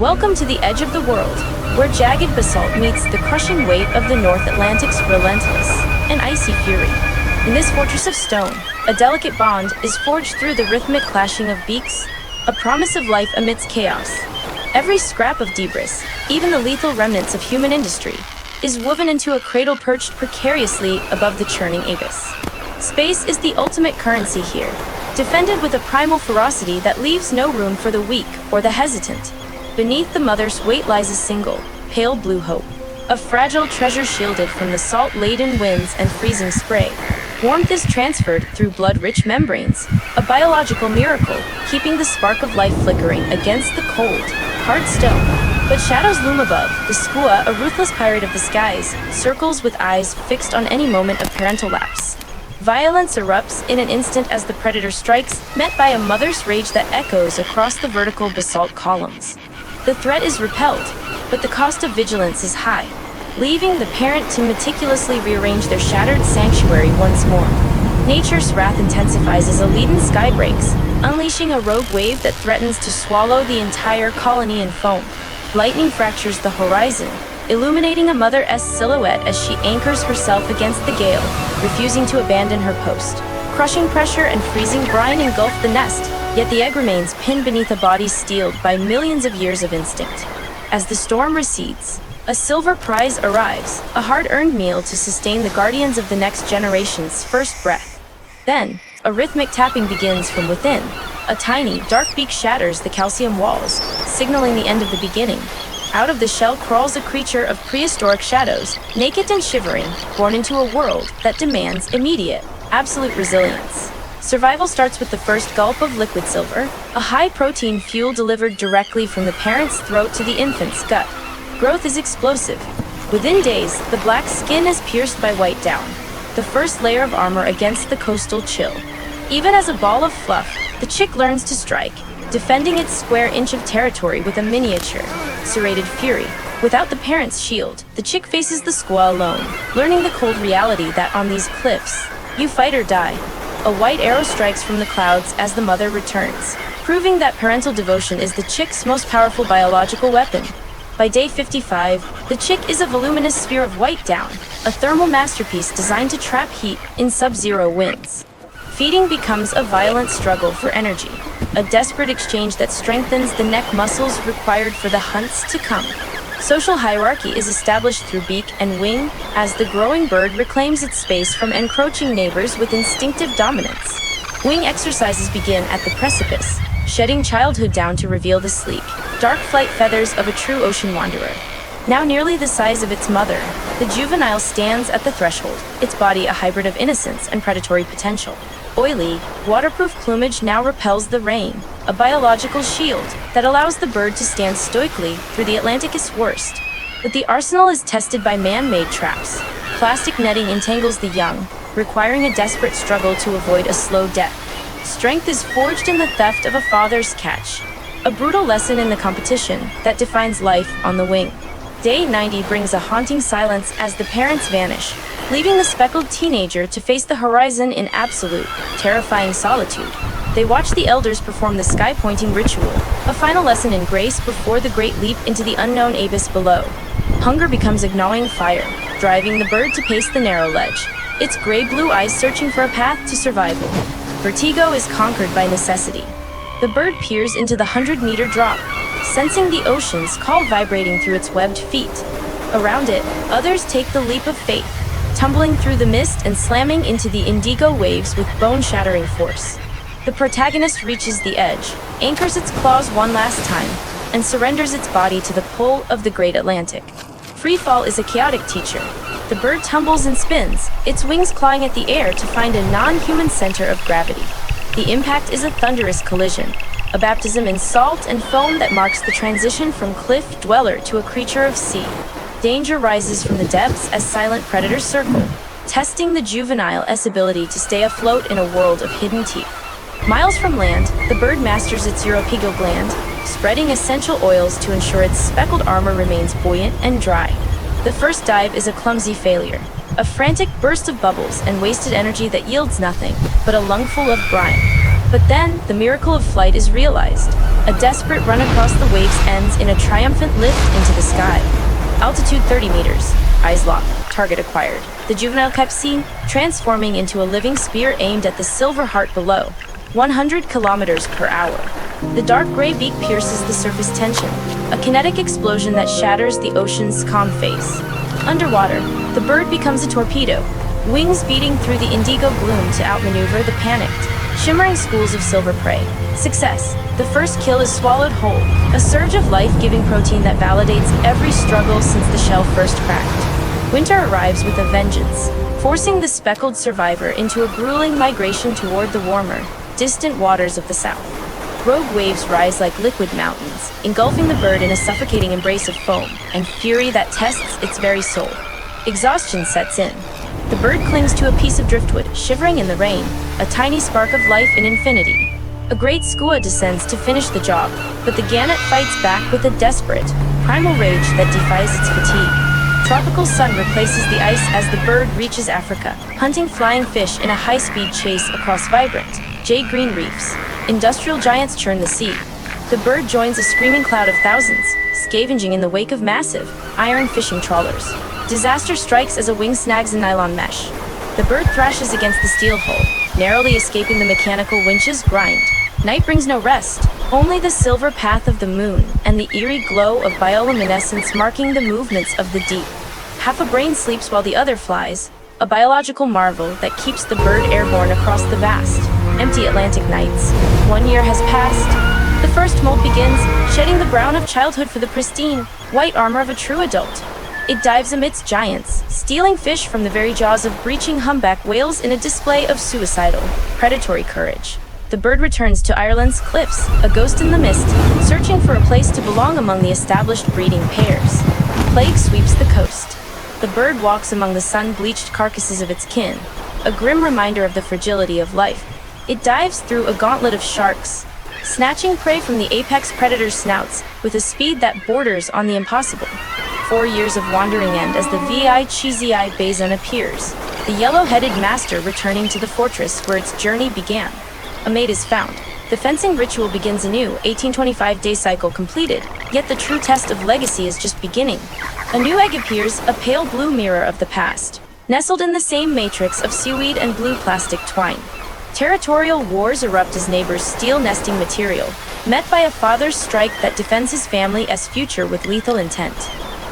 Welcome to the edge of the world, where jagged basalt meets the crushing weight of the North Atlantic's relentless and icy fury. In this fortress of stone, a delicate bond is forged through the rhythmic clashing of beaks, a promise of life amidst chaos. Every scrap of debris, even the lethal remnants of human industry, is woven into a cradle perched precariously above the churning abyss. Space is the ultimate currency here, defended with a primal ferocity that leaves no room for the weak or the hesitant. Beneath the mother's weight lies a single, pale blue hope, a fragile treasure shielded from the salt-laden winds and freezing spray. Warmth is transferred through blood-rich membranes, a biological miracle, keeping the spark of life flickering against the cold, hard stone. But shadows loom above. The Skua, a ruthless pirate of the skies, circles with eyes fixed on any moment of parental lapse. Violence erupts in an instant as the predator strikes, met by a mother's rage that echoes across the vertical basalt columns. The threat is repelled, but the cost of vigilance is high, leaving the parent to meticulously rearrange their shattered sanctuary once more. Nature's wrath intensifies as a leaden sky breaks, unleashing a rogue wave that threatens to swallow the entire colony in foam. Lightning fractures the horizon, illuminating a mother-esque silhouette as she anchors herself against the gale, refusing to abandon her post. Crushing pressure and freezing brine engulf the nest, yet the egg remains pinned beneath a body steeled by millions of years of instinct. As the storm recedes, a silver prize arrives, a hard-earned meal to sustain the guardians of the next generation's first breath. Then, a rhythmic tapping begins from within. A tiny, dark beak shatters the calcium walls, signaling the end of the beginning. Out of the shell crawls a creature of prehistoric shadows, naked and shivering, born into a world that demands immediate, absolute resilience. Survival starts with the first gulp of liquid silver, a high-protein fuel delivered directly from the parent's throat to the infant's gut. Growth is explosive. Within days, the black skin is pierced by white down, the first layer of armor against the coastal chill. Even as a ball of fluff, the chick learns to strike, defending its square inch of territory with a miniature, serrated fury. Without the parent's shield, the chick faces the Skua alone, learning the cold reality that on these cliffs, you fight or die. A white arrow strikes from the clouds as the mother returns, proving that parental devotion is the chick's most powerful biological weapon. By day 55, the chick is a voluminous sphere of white down, a thermal masterpiece designed to trap heat in sub-zero winds. Feeding becomes a violent struggle for energy, a desperate exchange that strengthens the neck muscles required for the hunts to come. Social hierarchy is established through beak and wing as the growing bird reclaims its space from encroaching neighbors with instinctive dominance. Wing exercises begin at the precipice, shedding childhood down to reveal the sleek, dark flight feathers of a true ocean wanderer. Now nearly the size of its mother, the juvenile stands at the threshold, its body a hybrid of innocence and predatory potential. Oily, waterproof plumage now repels the rain, a biological shield that allows the bird to stand stoically through the Atlantic's worst. But the arsenal is tested by man-made traps. Plastic netting entangles the young, requiring a desperate struggle to avoid a slow death. Strength is forged in the theft of a father's catch, a brutal lesson in the competition that defines life on the wing. Day 90 brings a haunting silence as the parents vanish, leaving the speckled teenager to face the horizon in absolute, terrifying solitude. They watch the elders perform the sky-pointing ritual, a final lesson in grace before the great leap into the unknown abyss below. Hunger becomes a gnawing fire, driving the bird to pace the narrow ledge, its gray-blue eyes searching for a path to survival. Vertigo is conquered by necessity. The bird peers into the 100-meter drop, sensing the ocean's call vibrating through its webbed feet. Around it, others take the leap of faith, tumbling through the mist and slamming into the indigo waves with bone-shattering force. The protagonist reaches the edge, anchors its claws one last time, and surrenders its body to the pull of the great Atlantic. Free fall is a chaotic teacher. The bird tumbles and spins, its wings clawing at the air to find a non-human center of gravity. The impact is a thunderous collision, a baptism in salt and foam that marks the transition from cliff dweller to a creature of sea. Danger rises from the depths as silent predators circle, testing the juvenile's ability to stay afloat in a world of hidden teeth. Miles from land, the bird masters its uropigal gland, spreading essential oils to ensure its speckled armor remains buoyant and dry. The first dive is a clumsy failure, a frantic burst of bubbles and wasted energy that yields nothing but a lungful of brine. But then, the miracle of flight is realized. A desperate run across the waves ends in a triumphant lift into the sky. Altitude 30 meters. Eyes locked. Target acquired. The juvenile kept seen, transforming into a living spear aimed at the silver heart below. 100 kilometers per hour. The dark gray beak pierces the surface tension, a kinetic explosion that shatters the ocean's calm face. Underwater, the bird becomes a torpedo, wings beating through the indigo gloom to outmaneuver the panicked, shimmering schools of silver prey. Success. The first kill is swallowed whole, a surge of life-giving protein that validates every struggle since the shell first cracked. Winter arrives with a vengeance, forcing the speckled survivor into a grueling migration toward the warmer, distant waters of the south. Rogue waves rise like liquid mountains, engulfing the bird in a suffocating embrace of foam and fury that tests its very soul. Exhaustion sets in. The bird clings to a piece of driftwood, shivering in the rain, a tiny spark of life in infinity. A great Skua descends to finish the job, but the Gannet fights back with a desperate, primal rage that defies its fatigue. Tropical sun replaces the ice as the bird reaches Africa, hunting flying fish in a high-speed chase across vibrant, jade-green reefs. Industrial giants churn the sea. The bird joins a screaming cloud of thousands, scavenging in the wake of massive, iron fishing trawlers. Disaster strikes as a wing snags a nylon mesh. The bird thrashes against the steel hull, narrowly escaping the mechanical winch's grind. Night brings no rest, only the silver path of the moon and the eerie glow of bioluminescence marking the movements of the deep. Half a brain sleeps while the other flies, a biological marvel that keeps the bird airborne across the vast, empty Atlantic nights. 1 year has passed. The first molt begins, shedding the brown of childhood for the pristine, white armor of a true adult. It dives amidst giants, stealing fish from the very jaws of breaching humpback whales in a display of suicidal, predatory courage. The bird returns to Ireland's cliffs, a ghost in the mist, searching for a place to belong among the established breeding pairs. Plague sweeps the coast. The bird walks among the sun-bleached carcasses of its kin, a grim reminder of the fragility of life. It dives through a gauntlet of sharks, snatching prey from the apex predator's snouts with a speed that borders on the impossible. 4 years of wandering end as the VI Cheesy Eye Bazon appears, the yellow-headed master returning to the fortress where its journey began. A mate is found. The fencing ritual begins anew, 1825-day cycle completed, yet the true test of legacy is just beginning. A new egg appears, a pale blue mirror of the past, nestled in the same matrix of seaweed and blue plastic twine. Territorial wars erupt as neighbors steal nesting material, met by a father's strike that defends his family as future with lethal intent.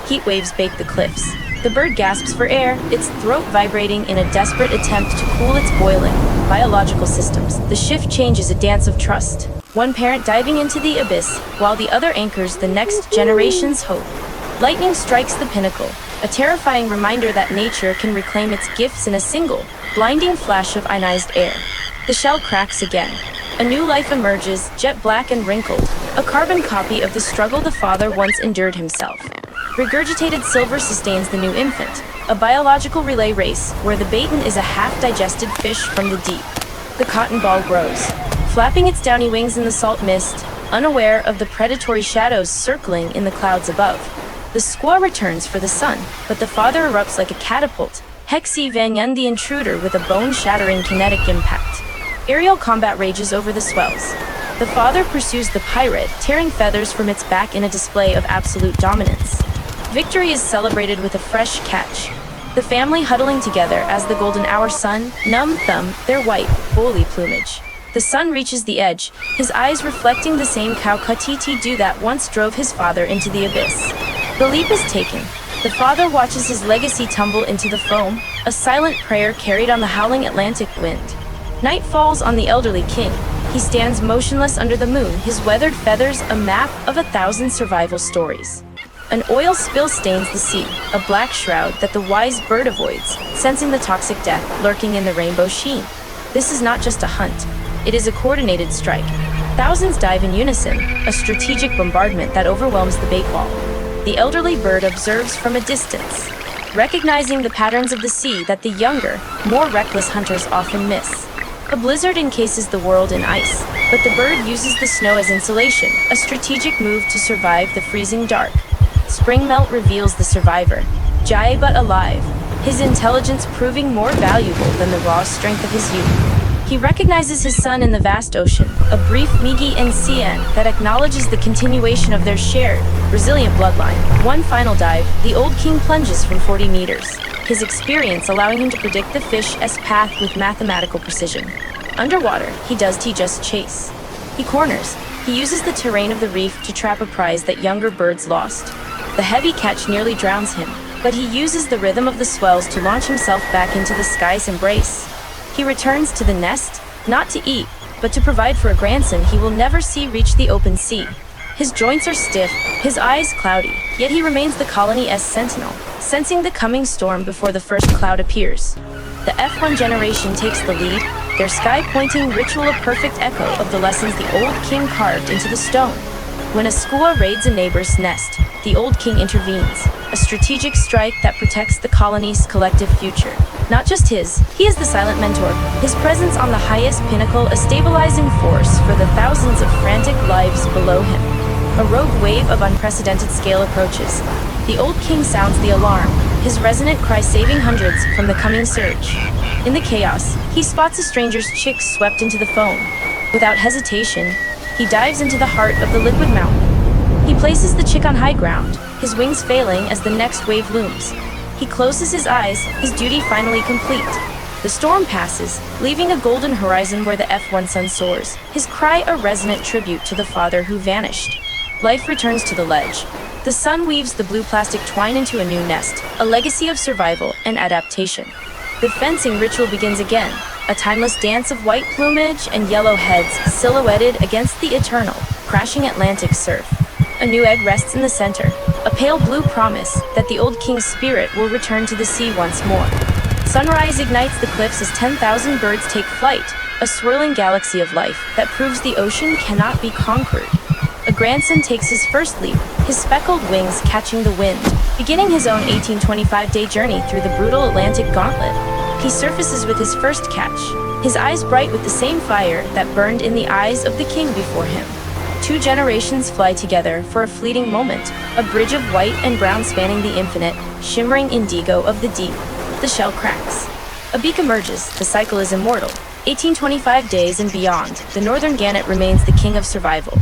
Heat waves bake the cliffs. The bird gasps for air, its throat vibrating in a desperate attempt to cool its boiling, biological systems. The shift changes, a dance of trust. One parent diving into the abyss, while the other anchors the next generation's hope. Lightning strikes the pinnacle, a terrifying reminder that nature can reclaim its gifts in a single, blinding flash of ionized air. The shell cracks again. A new life emerges, jet black and wrinkled, a carbon copy of the struggle the father once endured himself. Regurgitated silver sustains the new infant, a biological relay race where the baton is a half-digested fish from the deep. The cotton ball grows, flapping its downy wings in the salt mist, unaware of the predatory shadows circling in the clouds above. The Skua returns for the sun, but the father erupts like a catapult, hexivang the intruder with a bone-shattering kinetic impact. Aerial combat rages over the swells. The father pursues the pirate, tearing feathers from its back in a display of absolute dominance. Victory is celebrated with a fresh catch. The family huddling together as the golden hour sun, thumb their white, woolly plumage. The sun reaches the edge, his eyes reflecting the same Kaukatiti dew that once drove his father into the abyss. The leap is taken. The father watches his legacy tumble into the foam, a silent prayer carried on the howling Atlantic wind. Night falls on the elderly king. He stands motionless under the moon, his weathered feathers a map of 1,000 survival stories. An oil spill stains the sea, a black shroud that the wise bird avoids, sensing the toxic death lurking in the rainbow sheen. This is not just a hunt. It is a coordinated strike. Thousands dive in unison, a strategic bombardment that overwhelms the bait ball. The elderly bird observes from a distance, recognizing the patterns of the sea that the younger, more reckless hunters often miss. A blizzard encases the world in ice, but the bird uses the snow as insulation, a strategic move to survive the freezing dark. Spring melt reveals the survivor, jai but alive, his intelligence proving more valuable than the raw strength of his youth. He recognizes his son in the vast ocean, a brief Migi and Cien that acknowledges the continuation of their shared, resilient bloodline. One final dive, the old king plunges from 40 meters, his experience allowing him to predict the fish's path with mathematical precision. Underwater, he does just chase. He corners. He uses the terrain of the reef to trap a prize that younger birds lost. The heavy catch nearly drowns him, but he uses the rhythm of the swells to launch himself back into the sky's embrace. He returns to the nest, not to eat, but to provide for a grandson he will never see reach the open sea. His joints are stiff, his eyes cloudy, yet he remains the colony's sentinel, sensing the coming storm before the first cloud appears. The F1 generation takes the lead, their sky-pointing ritual a perfect echo of the lessons the old king carved into the stone. When a Skua raids a neighbor's nest, the old king intervenes, a strategic strike that protects the colony's collective future. Not just his, he is the silent mentor, his presence on the highest pinnacle a stabilizing force for the thousands of frantic lives below him. A rogue wave of unprecedented scale approaches. The old king sounds the alarm, his resonant cry saving hundreds from the coming surge. In the chaos, he spots a stranger's chick swept into the foam. Without hesitation, he dives into the heart of the liquid mountain. He places the chick on high ground, his wings failing as the next wave looms. He closes his eyes, his duty finally complete. The storm passes, leaving a golden horizon where the F1 sun soars, his cry a resonant tribute to the father who vanished. Life returns to the ledge. The sun weaves the blue plastic twine into a new nest, a legacy of survival and adaptation. The fencing ritual begins again, a timeless dance of white plumage and yellow heads silhouetted against the eternal, crashing Atlantic surf. A new egg rests in the center, a pale blue promise that the old king's spirit will return to the sea once more. Sunrise ignites the cliffs as 10,000 birds take flight, a swirling galaxy of life that proves the ocean cannot be conquered. A grandson takes his first leap, his speckled wings catching the wind, beginning his own 1825-day journey through the brutal Atlantic gauntlet. He surfaces with his first catch, his eyes bright with the same fire that burned in the eyes of the king before him. Two generations fly together for a fleeting moment, a bridge of white and brown spanning the infinite, shimmering indigo of the deep. The shell cracks. A beak emerges, the cycle is immortal. 1825 days and beyond, the northern gannet remains the king of survival.